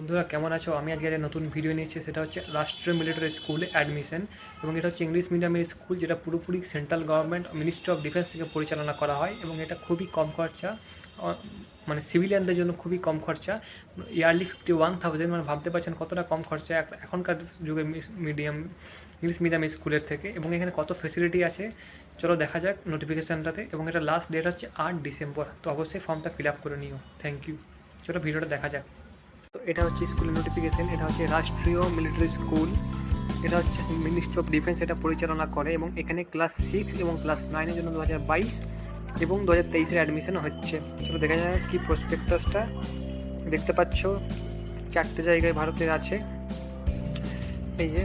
বন্ধুরা কেমন আছো? আমি আজকে একটা নতুন ভিডিও নিয়েছি, সেটা হচ্ছে রাষ্ট্রীয় মিলিটারি স্কুলে অ্যাডমিশন। এবং এটা হচ্ছে ইংলিশ মিডিয়ামের স্কুল, যেটা পুরোপুরি central government ministry of defence থেকে পরিচালনা করা হয়। এবং এটা খুবই কম খরচা, মানে সিভিলিয়ানদের জন্য খুবই কম খরচা। ইয়ারলি 51,000, মানে ভাবতে পারছেন কতটা কম খরচা এখনকার যুগে ইংলিশ মিডিয়াম স্কুলের থেকে। এবং এখানে কত ফেসিলিটি আছে চলো দেখা যাক নোটিফিকেশানটাতে। এবং এটা লাস্ট ডেট হচ্ছে 8 ডিসেম্বর, তো অবশ্যই ফর্মটা ফিল আপ করে নিও। Thank you. চলো ভিডিওটা দেখা যাক। তো এটা হচ্ছে স্কুলের নোটিফিকেশন। এটা হচ্ছে রাষ্ট্রীয় মিলিটারি স্কুল, এটা হচ্ছে মিনিস্ট্রি অফ ডিফেন্স এটা পরিচালনা করে। এবং এখানে ক্লাস 6 এবং ক্লাস 9-এর জন্য 2022 এবং 2023-এর অ্যাডমিশন হচ্ছে। চলো দেখা যাক কি প্রসপেক্টাসটা। দেখতে পাচ্ছ 4টে জায়গায় ভারতের আছে। এই যে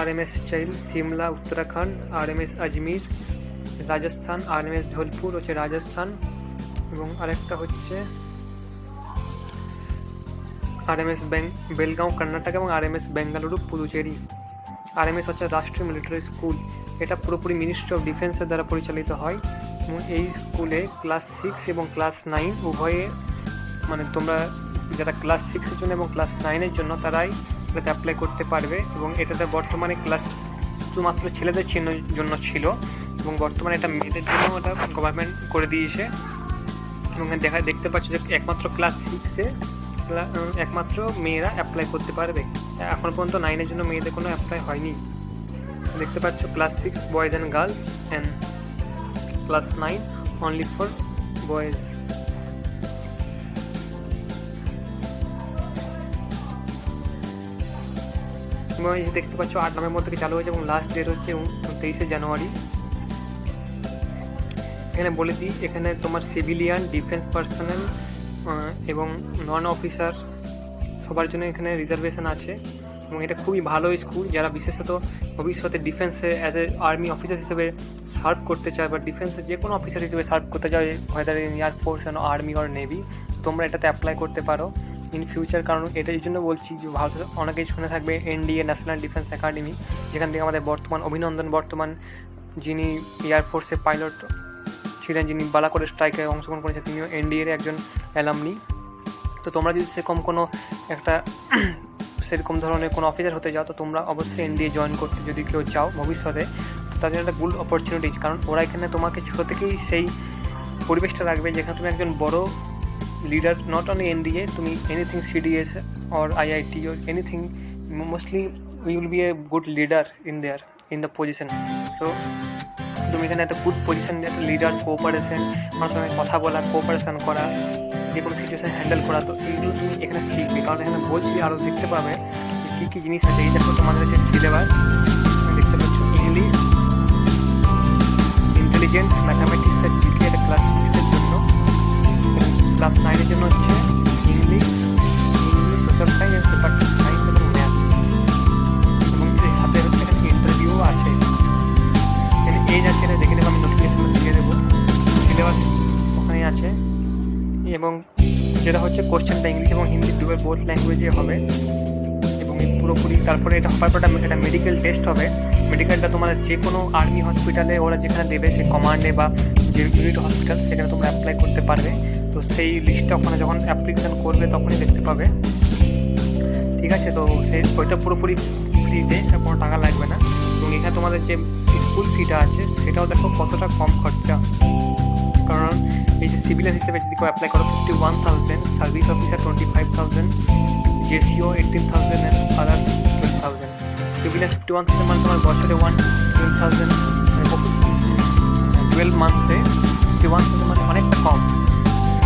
RMS চাইল সিমলা উত্তরাখণ্ড, RMS আজমির রাজস্থান, RMS ধোলপুর হচ্ছে রাজস্থান, এবং আরেকটা হচ্ছে RMS বেলগাঁও কর্ণাটক, এবং RMS বেঙ্গালুরু পুদুচেরি। RMS হচ্ছে রাষ্ট্রীয় মিলিটারি স্কুল, এটা পুরোপুরি মিনিস্ট্রি অফ ডিফেন্সের দ্বারা পরিচালিত হয়। এবং এই স্কুলে ক্লাস 6 এবং ক্লাস 9 উভয়ে, মানে তোমরা যারা ক্লাস 6-এর জন্য এবং ক্লাস 9-এর জন্য তারাই এটাতে অ্যাপ্লাই করতে পারবে। এবং এটাতে বর্তমানে ক্লাস শুধুমাত্র ছেলেদের জন্য ছিল, এবং বর্তমানে এটা মেয়েদের জন্য এটা গভর্নমেন্ট করে দিয়েছে। এবং দেখতে পাচ্ছ যে একমাত্র ক্লাস 6-এ একমাত্র মেয়েরা অ্যাপ্লাই করতে পারবে। এখন পর্যন্ত 9-এর জন্য মেয়েদের কোনো অ্যাপ্লাই হয়নি। দেখতে পাচ্ছ class 6 boys and girls, and class 9 only for boys. দেখতে পাচ্ছ 8 নভেম্বর থেকে চালু হয়েছে, এবং লাস্ট ডেট হচ্ছে 23শে জানুয়ারি। এখানে বলে দিই, এখানে তোমার সিভিলিয়ান, ডিফেন্স পার্সোনাল এবং নন অফিসার সবার জন্য এখানে রিজার্ভেশন আছে। এবং এটা খুবই ভালো স্কুল, যারা বিশেষত ভবিষ্যতে ডিফেন্সে অ্যাজ এ আর্মি অফিসার হিসেবে সার্ভ করতে চায়, বা ডিফেন্সে যে কোনো অফিসার হিসেবে সার্ভ করতে চায়, weather in air force, army or navy, তোমরা এটাতে অ্যাপ্লাই করতে পারো ইন ফিউচার। কারণ এটা এই জন্য বলছি যে ভারতে অনেকেই শুনে থাকবে NDA, ন্যাশনাল ডিফেন্স একাডেমি, যেখান থেকে আমাদের অভিনন্দন যিনি এয়ারফোর্সে পাইলট ছিলেন, যিনি বালাকোট স্ট্রাইকে অংশগ্রহণ করেছেন, তিনিও NDA-র একজন অ্যালামনি। তো তোমরা যদি সেরকম ধরনের কোনো অফিসার হতে যাও, তো তোমরা অবশ্যই NDA জয়েন করতে যদি কেউ চাও ভবিষ্যতে, তো তাদের একটা গুড অপরচুনিটি। কারণ ওরা এখানে তোমাকে ছোটো থেকেই সেই পরিবেশটা রাখবে যেখানে তুমি একজন বড় লিডার, নট অনলি NDA, তুমি anything CDS or IIT or anything, mostly you will be a good leader in the position. So তুমি এখানে একটা গুড পজিশন, একটা লিডার, কোঅপারেশন, আমার সঙ্গে কথা বলা, কোঅপারেশন করা, যে কোনো সিচুয়েশান হ্যান্ডেল করা, তো এইগুলো তুমি এখানে শিখবে। কারণ এখানে বলছি আরও দেখতে পাবে কী কী জিনিস আছে। এই দেখো তোমাদের হচ্ছে সিলেবাস, দেখতে পাচ্ছ ইংলিশ, ইন্টেলিজেন্স, ম্যাথামেটিক্স আর GK, এটা ক্লাস 6-এর জন্য। ক্লাস 9-এর জন্য হচ্ছে English, social science, paper science এবং ম্যাথ। এবং এর সাথে হচ্ছে এখানে ইন্টারভিউ আছে, এজ আছে, এটা দেখে নেবো, আমি নোটিফিকেশন দিয়ে দেবো। সিলেবাস ওখানে আছে। এবং যেটা হচ্ছে কোশ্চেনটা ইংলিশ এবং হিন্দি বোথ ল্যাঙ্গুয়েজে হবে। এবং পুরোপুরি তারপরে এটা হওয়ার পর এটা মেডিকেল টেস্ট হবে। মেডিকেলটা তোমার যে কোনো আর্মি হসপিটালে ওরা যেখানে দেবে, সে কমান্ডে বা যে ইউনিট হসপিটাল, সেখানে তোমরা অ্যাপ্লাই করতে পারবে। তো সেই লিস্টটা ওখানে যখন অ্যাপ্লিকেশান করবে তখনই দেখতে পাবে, ঠিক আছে? তো ওইটা পুরোপুরি ফ্রিতে, কোনো টাকা লাগবে না। এবং এখানে তোমাদের যে স্কুল ফিটা আছে সেটাও দেখো কতটা কম খরচা। কারণ এই যে সিভিলিয়ান হিসেবে যদি কেউ অ্যাপ্লাই করো 51,000, service officer 25,000, JCO 18,000 and other 12,000। Civilian 51,000 মানে তোমার বছরে 12,000, মানে 12 মান্থসে 51,000 মানে অনেকটা কম।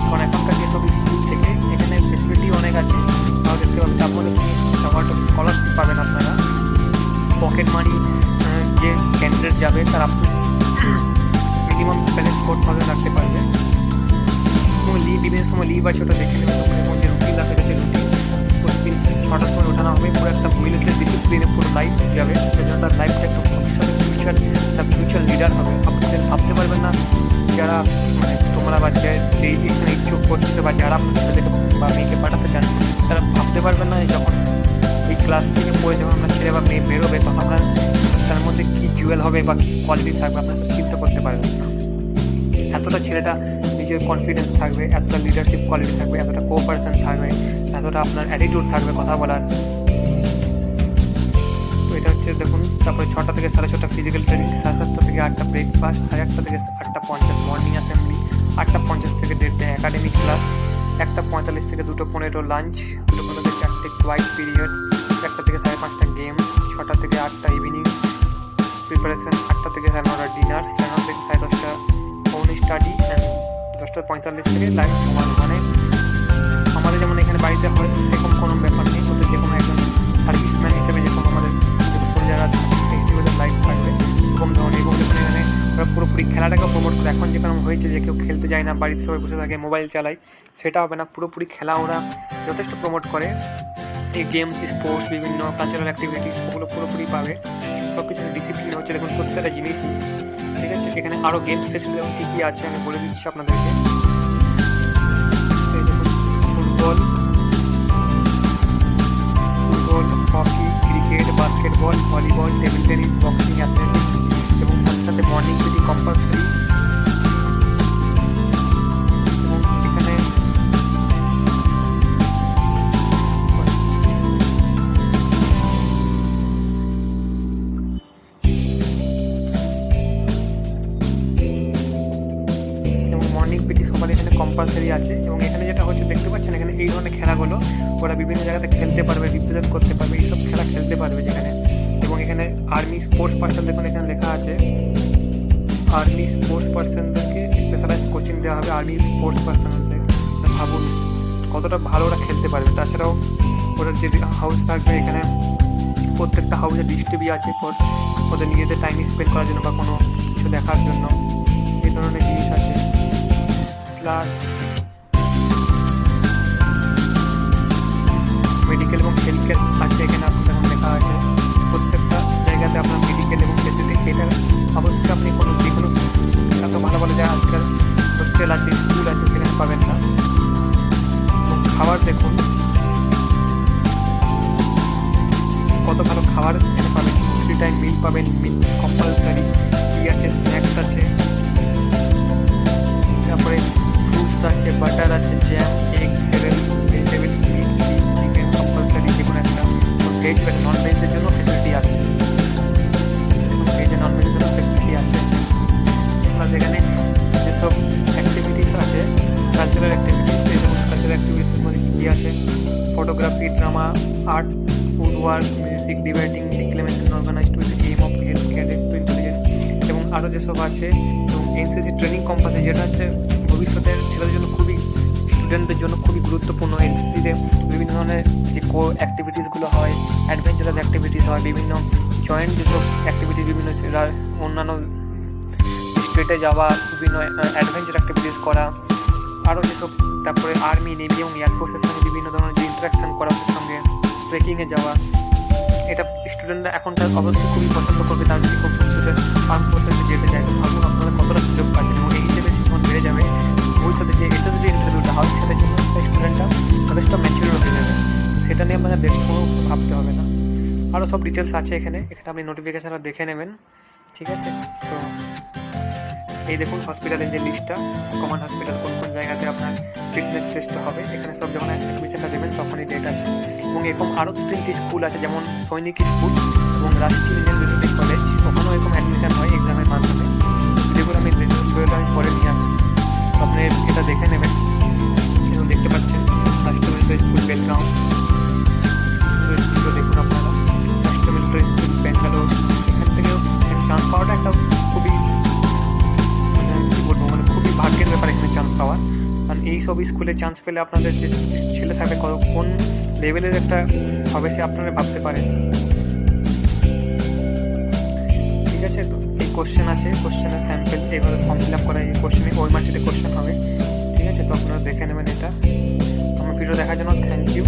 কারণ এখনকার যেসব স্কুল থেকে এখানে ফেসিলিটি অনেক আছে, তাও দেখতে পাবে। তারপরে তুমি স্কলারশিপ পাবেন আপনারা, পকেট মানি যে ক্যান্ডিডেট যাবে তার আপনি মিনিমাম ব্যালেন্স 4,000 রাখতে পারবে। এবং বিভিন্ন সময় লিভ আছে, ওটা দেখে নেবে। এবং যে রুটিন আছে সে রুটিন প্রতিদিন 6টার সময় ওঠানো হবে। পুরো একটা মিলিটারি ডিসিপ্লিনে পুরো লাইফ যাবে, সেজন্য তার লাইফটা একটু ফিউচার লিডার হবে। আপনাদের ভাবতে পারবেন না যারা, মানে তোমরা বা যেই এখানে ইচ্ছুক করছে, বা যারা আপনার ছেলেকে বা মেয়েকে পাঠাতে চান, তারা ভাবতে পারবেন না যখন এই ক্লাস থেকে পড়ে যখন আমরা ছেলে বা মেয়ে বেরোবে, তখন আমরা তার মধ্যে কী জুয়েল হবে বা কী কোয়ালিটি থাকবে আপনারা চিন্তা করতে পারবেন না। এতটা ছেলেটা নিজের কনফিডেন্স থাকবে, এতটা লিডারশিপ কোয়ালিটি থাকবে, এতটা কোঅপারেশন থাকবে, এতটা আপনার অ্যাটিটিউড থাকবে কথা বলার। তো এটা হচ্ছে দেখুন। তারপরে 6টা থেকে 6:30 ফিজিক্যাল ট্রেনিং, 7:30 থেকে 8টা ব্রেকফাস্ট, 8:30 থেকে 8:50 মর্নিং অ্যাসেম্বলি, 8:50 থেকে 1:30 একাডেমিক ক্লাস, 1:45 থেকে 2:15 লাঞ্চ, 2:15 থেকে 4টে কোয়াইট পিরিয়ড, 1টা থেকে 5:30 গেম, 6টা থেকে 8টা ইভিনিং প্রিপারেশন, 8টা থেকে 9:30 ডিনার, 9:30 থেকে 10:30 ফোন স্টাডি অ্যান্ড 10:45 থেকে লাইভ মোবাইল। মানে আমাদের যেমন এখানে বাড়িতে হয় সেরকম কোনো ব্যাপার নেই, ওদের যে কোনো একজন সার্ভিসম্যান হিসেবে যে কোনো আমাদের যারা ওদের লাইভ থাকবে এরকম ধরনের। এবং এখানে ওরা পুরোপুরি খেলাটাকে প্রমোট করে। এখন যেরকম হয়েছে যে কেউ খেলতে যায় না, বাড়িতে সবাই বসে থাকে মোবাইল চালায়, সেটা হবে না। পুরোপুরি খেলা ওরা যথেষ্ট প্রমোট করে। এই গেমস, স্পোর্টস, বিভিন্ন কালচারাল অ্যাক্টিভিটিস ওগুলো পুরোপুরি পাবে। সব কিছু ডিসিপ্লিন হচ্ছে দেখুন প্রত্যেকটা জিনিসই, ঠিক আছে। এখানে আরও গেমস ফেসিলিটি কী কী আছে আমি বলে দিচ্ছি আপনাদেরকে। Football, hockey, cricket, basketball, volleyball, table tennis, boxing, athletics এবং সাথে সাথে মর্নিং যদি কম্পালসারি। এবং এখানে মর্নিং পিটি সবার এখানে কম্পালসারি আছে। এবং এখানে যেটা হচ্ছে দেখতে পাচ্ছেন, এখানে এই ধরনের খেলাগুলো ওরা বিভিন্ন জায়গাতে খেলতে পারবে, রিপ্রেজেন্ট করতে পারবে, এইসব খেলা খেলতে পারবে যেখানে। এবং এখানে আর্মি স্পোর্টস পার্সন দেখুন এখানে লেখা আছে, আর্মি স্পোর্টস পার্সনদেরকে স্পেশালাইজ কোচিং দেওয়া হবে আর্মি স্পোর্টস পার্সনদের। ভাবুন কতটা ভালো ওরা খেলতে পারবে। তাছাড়াও ওদের যে হাউস থাকবে এখানে, প্রত্যেকটা হাউসে ডিশ টিভি আছে ওদের নিজেদের টাইম স্পেন্ড করার জন্য বা কোনো কিছু দেখার জন্য, এই ধরনের জিনিস আছে। প্লাস মেডিকেল এবং হেলথ কেয়ার আছে এখানে, আপনার যেমন লেখা আছে প্রত্যেকটা জায়গাতে আপনার মেডিকেল এবং ফেসিলিটি। এটা অবশ্যই আপনি কোনো যে কোনো এত ভালো ভালো জায়গা আজকাল হোস্টেল আছে, স্কুল আছে, সেখানে পাবেন না। এবং খাবার দেখুন কত ভালো খাবার এখানে পাবেন, 3 টাইম মিল পাবেন, মিল কম্পালসারি, টি আছে, স্ন্যাক্স আছে, তারপরে ফ্রুটস আছে, বাটার আছে, jam, egg, cereal, vegetable, meat, chicken compulsory যে কোনো একটা। ভেজ বা নন ভেজের জন্য ফেসিলিটি আছে, ভেজ নন ভেজের জন্য ফেসিলিটি আছে। প্লাস এখানে যেসব অ্যাক্টিভিটিস আছে কালচারাল অ্যাক্টিভিটিস, এই সমস্ত কালচারাল অ্যাক্টিভিটিসের মধ্যে কী আছে, photography, drama, art, food work, music, debating, declamation, organised with game of health care to intelligence এবং আরও যেসব আছে। এবং এনসিসি ট্রেনিং কম্পাসে যেটা হচ্ছে ভবিষ্যতের ছেলেদের জন্য খুবই, স্টুডেন্টদের জন্য খুবই গুরুত্বপূর্ণ। এনসিসিতে বিভিন্ন ধরনের যে অ্যাক্টিভিটিসগুলো হয়, অ্যাডভেঞ্চারাস অ্যাক্টিভিটিস হয়, বিভিন্ন জয়েন্ট যেসব অ্যাক্টিভিটিস, বিভিন্ন অন্যান্য স্টেটে যাওয়া, বিভিন্ন অ্যাডভেঞ্চার অ্যাক্টিভিটিস করা, আরও যেসব। তারপরে আর্মি, নেভি এবং এয়ারফোর্সের সঙ্গে বিভিন্ন ধরনের যে ইন্টারাকশান করা, ওদের সঙ্গে ট্রেকিংয়ে যাওয়া, এটা স্টুডেন্টরা এখনকার অবশ্যই খুবই পছন্দ করবে। তার যদি খুব ভবিষ্যতে আর্ম ফোর্সেসে যেতে চায়, তো ভাবুন আপনারা কতটা সুযোগ পাচ্ছেন। এবং এই হিসেবে যখন বেড়ে যাবে ভবিষ্যতে যে এসএসসি যে ইন্টারভিউটা হয় সেটার জন্য স্টুডেন্টরা যথেষ্ট ম্যাচিউর হয়ে যাবে। সেটা নিয়ে আপনাদের কোনো ভাবতে হবে না। আরও সব ডিটেলস আছে এখানে, আপনি নোটিফিকেশানটা দেখে নেবেন, ঠিক আছে। তো এই দেখুন হসপিটালের যে লিস্টটা, কমন হসপিটাল কোন কোন জায়গাতে আপনার ফিটনেস টেস্ট হবে, এখানে সব যখন অ্যাডমিশনটা দেবেন তখনই ডেট আছে। এবং এরকম আরও 3টি স্কুল আছে, যেমন সৈনিক স্কুল এবং রাষ্ট্রীয় ইন্ডিয়ান বিউটিক কলেজ, ওখানেও এরকম অ্যাডমিশন হয় এক্সামের মাধ্যমে, যেগুলো আমি পরে নিয়ে আসছি। আপনি এটা দেখে নেবেন। এবং দেখতে পাচ্ছেন রাষ্ট্রীয় মিলিটারি স্কুল বেলগাঁও, স্কুলও দেখুন আপনারা, রাষ্ট্রীয় মিলিটারি স্কুল ব্যাঙ্গালোর। এখান থেকেও চান্স পাওয়াটা একটা খুবই মানে খুবই ভাগ্যের ব্যাপার এখানে চান্স পাওয়া। কারণ এই সব স্কুলে চান্স পেলে আপনাদের যে ছেলে থাকবে কোন লেভেলের একটা হবে সে আপনারা ভাবতে পারেন, ঠিক আছে। তো এই কোশ্চেন আছে, কোশ্চেনের স্যাম্পেল এইভাবে ফর্ম ফিল আপ করা, এই কোশ্চেনে ওই মাসেতে কোশ্চেন হবে, ঠিক আছে। তো আপনারা দেখে নেবেন এটা। আমার ভিডিও দেখার জন্য থ্যাংক ইউ।